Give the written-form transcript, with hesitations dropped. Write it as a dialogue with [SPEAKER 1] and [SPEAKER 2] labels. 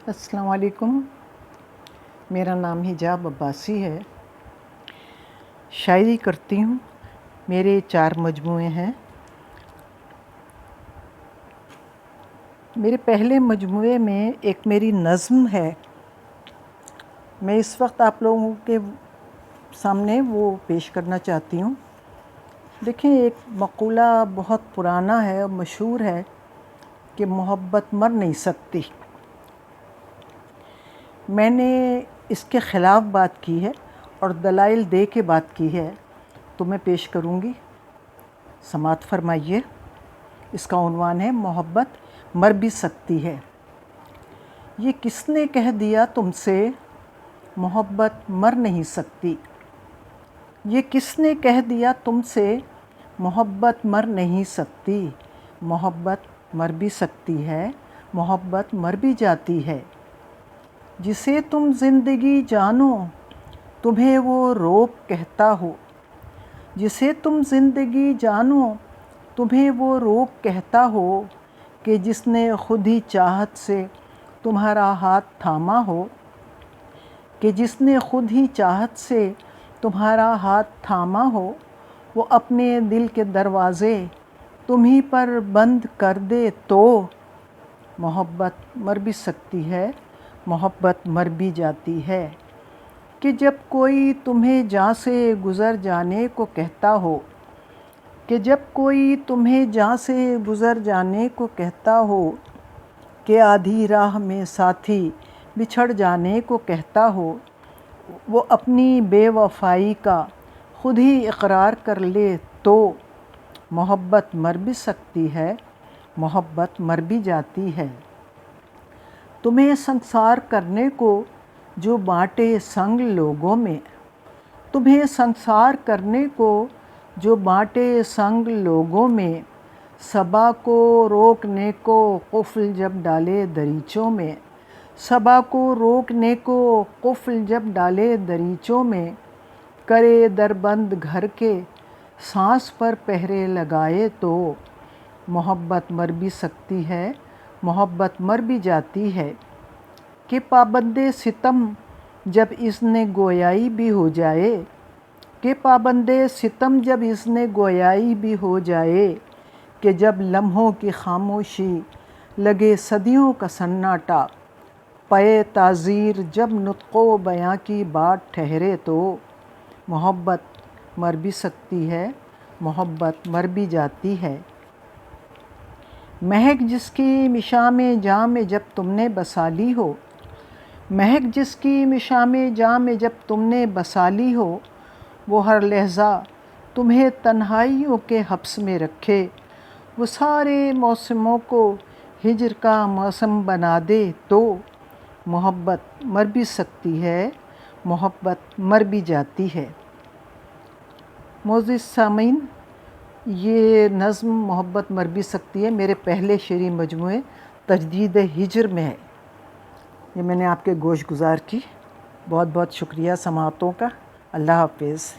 [SPEAKER 1] السلام علیکم، میرا نام حجاب عباسی ہے۔ شاعری کرتی ہوں، میرے 4 مجموعے ہیں۔ میرے پہلے مجموعے میں ایک میری نظم ہے، میں اس وقت آپ لوگوں کے سامنے وہ پیش کرنا چاہتی ہوں۔ دیکھیں، ایک مقولہ بہت پرانا ہے اور مشہور ہے کہ محبت مر نہیں سکتی۔ میں نے اس کے خلاف بات کی ہے اور دلائل دے کے بات کی ہے، تو میں پیش کروں گی، سماعت فرمائیے۔ اس کا عنوان ہے محبت مر بھی سکتی ہے۔ یہ کس نے کہہ دیا تم سے محبت مر نہیں سکتی؟ یہ کس نے کہہ دیا تم سے محبت مر نہیں سکتی؟ محبت مر بھی سکتی ہے، محبت مر بھی جاتی ہے۔ جسے تم زندگی جانو تمہیں وہ روک کہتا ہو، جسے تم زندگی جانو تمہیں وہ روک کہتا ہو، کہ جس نے خود ہی چاہت سے تمہارا ہاتھ تھاما ہو، کہ جس نے خود ہی چاہت سے تمہارا ہاتھ تھاما ہو، وہ اپنے دل کے دروازے تمہیں پر بند کر دے تو محبت مر بھی سکتی ہے، محبت مر بھی جاتی ہے۔ کہ جب کوئی تمہیں جاں سے گزر جانے کو کہتا ہو، کہ جب کوئی تمہیں جاں سے گزر جانے کو کہتا ہو، کہ آدھی راہ میں ساتھی بچھڑ جانے کو کہتا ہو، وہ اپنی بے وفائی کا خود ہی اقرار کر لے تو محبت مر بھی سکتی ہے، محبت مر بھی جاتی ہے۔ تمہیں سنسار کرنے کو جو بانٹے سنگ لوگوں میں، تمہیں سنسار کرنے کو جو بانٹے سنگ لوگوں میں، صبا کو روکنے کو قفل جب ڈالے دریچوں میں، صبا کو روکنے کو قفل جب ڈالے دریچوں میں، کرے در بند گھر کے سانس پر پہرے لگائے تو محبت مر بھی سکتی ہے، محبت مر بھی جاتی ہے۔ کہ پابند ستم جب اس نے گویائی بھی ہو جائے، کہ پابند ستم جب اس نے گویائی بھی ہو جائے، کہ جب لمحوں کی خاموشی لگے صدیوں کا سناٹا، پے تعزیر جب نطق و بیاں کی بات ٹھہرے تو محبت مر بھی سکتی ہے، محبت مر بھی جاتی ہے۔ مہک جس کی مشام جاں میں جب تم نے بسا لی ہو، مہک جس کی مشام جاں میں جب تم نے بسا لی ہو، وہ ہر لحظہ تمہیں تنہائیوں کے حبس میں رکھے، وہ سارے موسموں کو ہجر کا موسم بنا دے تو محبت مر بھی سکتی ہے، محبت مر بھی جاتی ہے۔ معزز سامعین، یہ نظم محبت مر بھی سکتی ہے میرے پہلے شعری مجموعے تجدید ہجر میں ہے۔ یہ میں نے آپ کے گوش گزار کی۔ بہت بہت شکریہ سماعتوں کا۔ اللہ حافظ۔